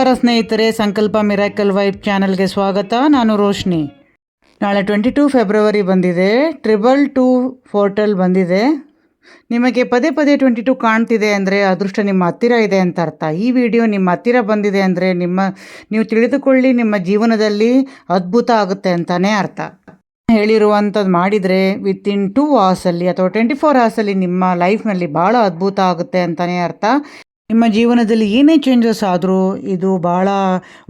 ನಮಸ್ಕಾರ ಸ್ನೇಹಿತರೆ, ಸಂಕಲ್ಪ ಮಿರಾಕಲ್ ವೈಬ್ ಚಾನಲ್ಗೆ ಸ್ವಾಗತ. ನಾನು ರೋಶ್ನಿ. ನಾಳೆ 22 ಫೆಬ್ರವರಿ ಬಂದಿದೆ. 222 ಪೋರ್ಟಲ್ ಬಂದಿದೆ. ನಿಮಗೆ ಪದೇ ಪದೇ 22 ಕಾಣ್ತಿದೆ ಅಂದರೆ ಅದೃಷ್ಟ ನಿಮ್ಮ ಹತ್ತಿರ ಇದೆ ಅಂತ ಅರ್ಥ. ಈ ವಿಡಿಯೋ ನಿಮ್ಮ ಹತ್ತಿರ ಬಂದಿದೆ ಅಂದರೆ ನೀವು ತಿಳಿದುಕೊಳ್ಳಿ, ನಿಮ್ಮ ಜೀವನದಲ್ಲಿ ಅದ್ಭುತ ಆಗುತ್ತೆ ಅಂತಲೇ ಅರ್ಥ. ಹೇಳಿರುವಂಥದ್ದು ಮಾಡಿದರೆ ವಿತಿನ್ 2 ಅವರ್ಸಲ್ಲಿ ಅಥವಾ 24 ಅವರ್ಸಲ್ಲಿ ನಿಮ್ಮ ಲೈಫ್ನಲ್ಲಿ ಭಾಳ ಅದ್ಭುತ ಆಗುತ್ತೆ ಅಂತಲೇ ಅರ್ಥ. ನಿಮ್ಮ ಜೀವನದಲ್ಲಿ ಏನೇ ಚೇಂಜಸ್ ಆದರೂ ಇದು ಭಾಳ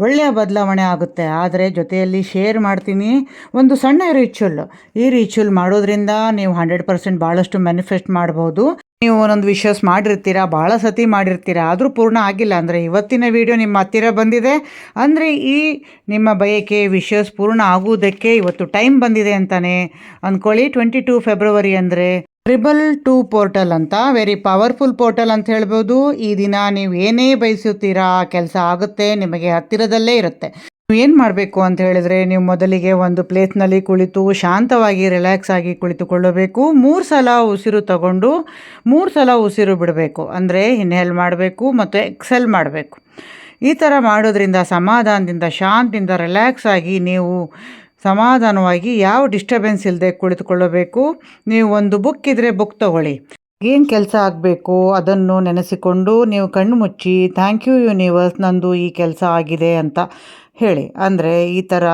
ಒಳ್ಳೆಯ ಬದಲಾವಣೆ ಆಗುತ್ತೆ. ಆದರೆ ಜೊತೆಯಲ್ಲಿ ಶೇರ್ ಮಾಡ್ತೀನಿ ಒಂದು ಸಣ್ಣ ರಿಚುವಲ್. ಈ ರಿಚುವಲ್ ಮಾಡೋದ್ರಿಂದ ನೀವು 100% ಭಾಳಷ್ಟು ಮ್ಯಾನಿಫೆಸ್ಟ್ ಮಾಡ್ಬೋದು. ನೀವು ಒಂದೊಂದು ವಿಷಸ್ ಮಾಡಿರ್ತೀರ, ಭಾಳ ಸತಿ ಮಾಡಿರ್ತೀರ, ಆದರೂ ಪೂರ್ಣ ಆಗಿಲ್ಲ ಅಂದರೆ ಇವತ್ತಿನ ವಿಡಿಯೋ ನಿಮ್ಮ ಹತ್ತಿರ ಬಂದಿದೆ ಅಂದರೆ ಈ ನಿಮ್ಮ ಬಯಕೆ ವಿಷಸ್ ಪೂರ್ಣ ಆಗುವುದಕ್ಕೆ ಇವತ್ತು ಟೈಮ್ ಬಂದಿದೆ ಅಂತಲೇ ಅಂದ್ಕೊಳ್ಳಿ. 22 ಫೆಬ್ರವರಿ ಅಂದರೆ 222 ಪೋರ್ಟಲ್ ಅಂತ, ವೆರಿ ಪವರ್ಫುಲ್ ಪೋರ್ಟಲ್ ಅಂತ ಹೇಳ್ಬೋದು. ಈ ದಿನ ನೀವು ಏನೇ ಬಯಸುತ್ತೀರಾ ಆ ಕೆಲಸ ಆಗುತ್ತೆ, ನಿಮಗೆ ಹತ್ತಿರದಲ್ಲೇ ಇರುತ್ತೆ. ನೀವು ಏನು ಮಾಡಬೇಕು ಅಂತ ಹೇಳಿದ್ರೆ, ನೀವು ಮೊದಲಿಗೆ ಒಂದು ಪ್ಲೇಸ್ನಲ್ಲಿ ಕುಳಿತು ಶಾಂತವಾಗಿ ರಿಲ್ಯಾಕ್ಸ್ ಆಗಿ ಕುಳಿತುಕೊಳ್ಳಬೇಕು. 3 ಸಲ ಉಸಿರು ತಗೊಂಡು 3 ಸಲ ಉಸಿರು ಬಿಡಬೇಕು. ಅಂದರೆ ಇನ್ಹೇಲ್ ಮಾಡಬೇಕು ಮತ್ತು ಎಕ್ಸೆಲ್ ಮಾಡಬೇಕು. ಈ ಥರ ಮಾಡೋದ್ರಿಂದ ಸಮಾಧಾನದಿಂದ ಶಾಂತಿಯಿಂದ ರಿಲ್ಯಾಕ್ಸ್ ಆಗಿ ನೀವು ಸಮಾಧಾನವಾಗಿ ಯಾವ ಡಿಸ್ಟರ್ಬೆನ್ಸ್ ಇಲ್ಲದೆ ಕುಳಿತುಕೊಳ್ಳಬೇಕು. ನೀವು ಒಂದು ಬುಕ್ ಇದ್ದರೆ ಬುಕ್ ತಗೊಳ್ಳಿ. ಏನು ಕೆಲಸ ಆಗಬೇಕು ಅದನ್ನು ನೆನೆಸಿಕೊಂಡು ನೀವು ಕಣ್ಣು ಮುಚ್ಚಿ ಥ್ಯಾಂಕ್ ಯು ಯೂನಿವರ್ಸ್, ನಂದು ಈ ಕೆಲಸ ಆಗಿದೆ ಅಂತ ಹೇಳಿ. ಅಂದರೆ ಈ ಥರ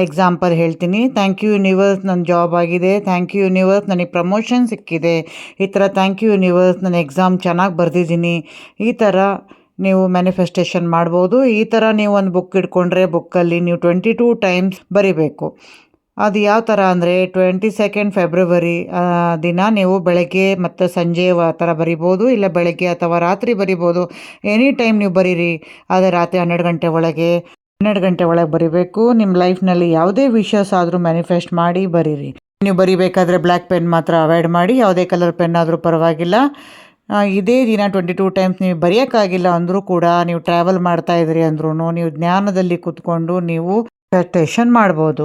ಎಕ್ಸಾಂಪಲ್ ಹೇಳ್ತೀನಿ. ಥ್ಯಾಂಕ್ ಯು ಯೂನಿವರ್ಸ್, ನನ್ನ ಜಾಬ್ ಆಗಿದೆ. ಥ್ಯಾಂಕ್ ಯು ಯೂನಿವರ್ಸ್, ನನಗೆ ಪ್ರಮೋಷನ್ ಸಿಕ್ಕಿದೆ. ಈ ಥರ ಥ್ಯಾಂಕ್ ಯು ಯೂನಿವರ್ಸ್, ನಾನು ಎಕ್ಸಾಮ್ ಚೆನ್ನಾಗಿ ಬರೆದಿದ್ದೀನಿ. ಈ ಥರ ನೀವು ಮ್ಯಾನಿಫೆಸ್ಟೇಷನ್ ಮಾಡ್ಬೋದು. ಈ ಥರ ನೀವು ಒಂದು ಬುಕ್ ಇಟ್ಕೊಂಡ್ರೆ ಬುಕ್ಕಲ್ಲಿ ನೀವು 22 ಟೈಮ್ಸ್ ಬರಿಬೇಕು. ಅದು ಯಾವ ಥರ ಅಂದರೆ 22 ಫೆಬ್ರವರಿ ದಿನ ನೀವು ಬೆಳಗ್ಗೆ ಮತ್ತು ಸಂಜೆ ಆ ಥರ ಬರಿಬೋದು, ಇಲ್ಲ ಬೆಳಗ್ಗೆ ಅಥವಾ ರಾತ್ರಿ ಬರಿಬೋದು. ಎನಿ ಟೈಮ್ ನೀವು ಬರೀರಿ. ಆದರೆ ರಾತ್ರಿ 12 ಗಂಟೆ ಒಳಗೆ ಬರಿಬೇಕು. ನಿಮ್ಮ ಲೈಫ್ನಲ್ಲಿ ಯಾವುದೇ ವಿಷಯಸ್ ಆದರೂ ಮ್ಯಾನಿಫೆಸ್ಟ್ ಮಾಡಿ ಬರೀರಿ. ನೀವು ಬರಿಬೇಕಾದ್ರೆ ಬ್ಲ್ಯಾಕ್ ಪೆನ್ ಮಾತ್ರ ಅವಾಯ್ಡ್ ಮಾಡಿ, ಯಾವುದೇ ಕಲರ್ ಪೆನ್ ಆದರೂ ಪರವಾಗಿಲ್ಲ. ಇದೇ ದಿನ 22 ಟೈಮ್ಸ್ ನೀವು ಬರೆಯೋಕ್ಕಾಗಿಲ್ಲ ಅಂದರೂ ಕೂಡ, ನೀವು ಟ್ರಾವೆಲ್ ಮಾಡ್ತಾಯಿದ್ರಿ ಅಂದ್ರೂ ನೀವು ಜ್ಞಾನದಲ್ಲಿ ಕೂತ್ಕೊಂಡು ನೀವು ಮೆಡಿಟೇಷನ್ ಮಾಡ್ಬೋದು.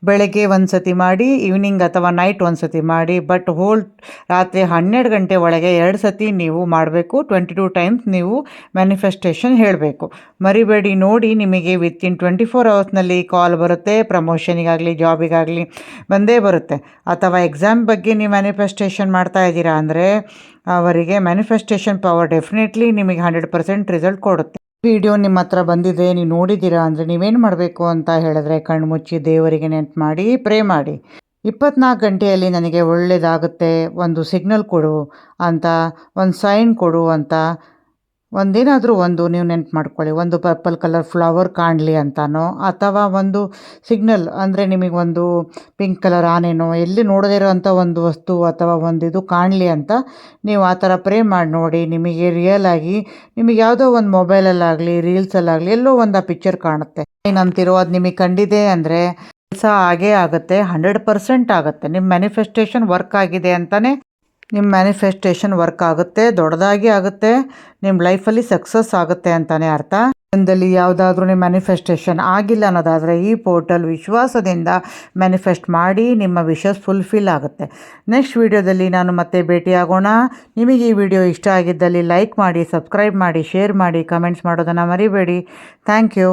ಬೆಳಗ್ಗೆ ಒಂದು ಸತಿ ಮಾಡಿ, ಈವ್ನಿಂಗ್ ಅಥವಾ ನೈಟ್ ಒಂದು ಸತಿ ಮಾಡಿ, ಬಟ್ ರಾತ್ರಿ 12 ಗಂಟೆ ಒಳಗೆ 2 ಸತಿ ನೀವು ಮಾಡಬೇಕು. 22 ಟೈಮ್ಸ್ ನೀವು ಮ್ಯಾನಿಫೆಸ್ಟೇಷನ್ ಹೇಳಬೇಕು. ಮರಿಬೇಡಿ. ನೋಡಿ, ನಿಮಗೆ ವಿತಿನ್ 24 ಅವರ್ಸ್ನಲ್ಲಿ ಕಾಲ್ ಬರುತ್ತೆ. ಪ್ರಮೋಷನಿಗಾಗಲಿ ಜಾಬಿಗಾಗಲಿ ಬಂದೇ ಬರುತ್ತೆ. ಅಥವಾ ಎಕ್ಸಾಮ್ ಬಗ್ಗೆ ನೀವು ಮ್ಯಾನಿಫೆಸ್ಟೇಷನ್ ಮಾಡ್ತಾ ಇದ್ದೀರಾ ಅಂದರೆ ಅವರಿಗೆ ಮ್ಯಾನಿಫೆಸ್ಟೇಷನ್ ಪವರ್ ಡೆಫಿನೆಟ್ಲಿ ನಿಮಗೆ 100% ರಿಸಲ್ಟ್ ಕೊಡುತ್ತೆ. ವಿಡಿಯೋ ನಿಮ್ಮ ಹತ್ರ ಬಂದಿದೆ, ನೀವು ನೋಡಿದ್ದೀರಾ ಅಂದರೆ ನೀವೇನು ಮಾಡಬೇಕು ಅಂತ ಹೇಳಿದ್ರೆ ಕಣ್ಣು ಮುಚ್ಚಿ ದೇವರಿಗೆ ನೆನಪು ಮಾಡಿ ಪ್ರೇ ಮಾಡಿ. 24 ಗಂಟೆಯಲ್ಲಿ ನನಗೆ ಒಳ್ಳೆಯದಾಗುತ್ತೆ, ಒಂದು ಸಿಗ್ನಲ್ ಕೊಡು ಅಂತ, ಒಂದು ಸೈನ್ ಕೊಡು ಅಂತ ಒಂದೇನಾದರೂ ಒಂದು ನೀವು ನೆನಪು ಮಾಡ್ಕೊಳ್ಳಿ. ಒಂದು ಪರ್ಪಲ್ ಕಲರ್ ಫ್ಲವರ್ ಕಾಣಲಿ ಅಂತನೋ, ಅಥವಾ ಒಂದು ಸಿಗ್ನಲ್ ಅಂದರೆ ನಿಮಗೆ ಒಂದು ಪಿಂಕ್ ಕಲರ್ ಆನೆನೋ, ಎಲ್ಲಿ ನೋಡದೇ ಇರೋವಂಥ ಒಂದು ವಸ್ತು ಅಥವಾ ಒಂದು ಇದು ಕಾಣಲಿ ಅಂತ ನೀವು ಆ ಥರ ಪ್ರೇ ಮಾಡಿ ನೋಡಿ. ನಿಮಗೆ ರಿಯಲ್ ಆಗಿ ನಿಮಗೆ ಯಾವುದೋ ಒಂದು ಮೊಬೈಲಲ್ಲಾಗಲಿ ರೀಲ್ಸಲ್ಲಾಗಲಿ ಎಲ್ಲೋ ಒಂದು ಆ ಪಿಕ್ಚರ್ ಕಾಣುತ್ತೆ. ಏನಂತಿರೋ ಅದು ನಿಮಗೆ ಕಂಡಿದೆ ಅಂದರೆ ಕೆಲಸ ಆಗೇ ಆಗುತ್ತೆ, 100% ಆಗುತ್ತೆ. ನಿಮ್ಮ ಮ್ಯಾನಿಫೆಸ್ಟೇಷನ್ ವರ್ಕ್ ಆಗಿದೆ ಅಂತಲೇ, ನಿಮ್ಮ ಮ್ಯಾನಿಫೆಸ್ಟೇಷನ್ ವರ್ಕ್ ಆಗುತ್ತೆ, ದೊಡ್ಡದಾಗಿ ಆಗುತ್ತೆ, ನಿಮ್ಮ ಲೈಫಲ್ಲಿ ಸಕ್ಸಸ್ ಆಗುತ್ತೆ ಅಂತಲೇ ಅರ್ಥ. ಜೀವನದಲ್ಲಿ ಯಾವುದಾದ್ರೂ ನಿಮ್ಮ ಮ್ಯಾನಿಫೆಸ್ಟೇಷನ್ ಆಗಿಲ್ಲ ಅನ್ನೋದಾದರೆ ಈ ಪೋರ್ಟಲ್ ವಿಶ್ವಾಸದಿಂದ ಮ್ಯಾನಿಫೆಸ್ಟ್ ಮಾಡಿ ನಿಮ್ಮ ವಿಶಸ್ ಫುಲ್ಫಿಲ್ ಆಗುತ್ತೆ. ನೆಕ್ಸ್ಟ್ ವಿಡಿಯೋದಲ್ಲಿ ನಾನು ಮತ್ತೆ ಭೇಟಿಯಾಗೋಣ. ನಿಮಗೆ ಈ ವಿಡಿಯೋ ಇಷ್ಟ ಆಗಿದ್ದಲ್ಲಿ ಲೈಕ್ ಮಾಡಿ, ಸಬ್ಸ್ಕ್ರೈಬ್ ಮಾಡಿ, ಶೇರ್ ಮಾಡಿ, ಕಮೆಂಟ್ಸ್ ಮಾಡೋದನ್ನು ಮರಿಬೇಡಿ. Thank you.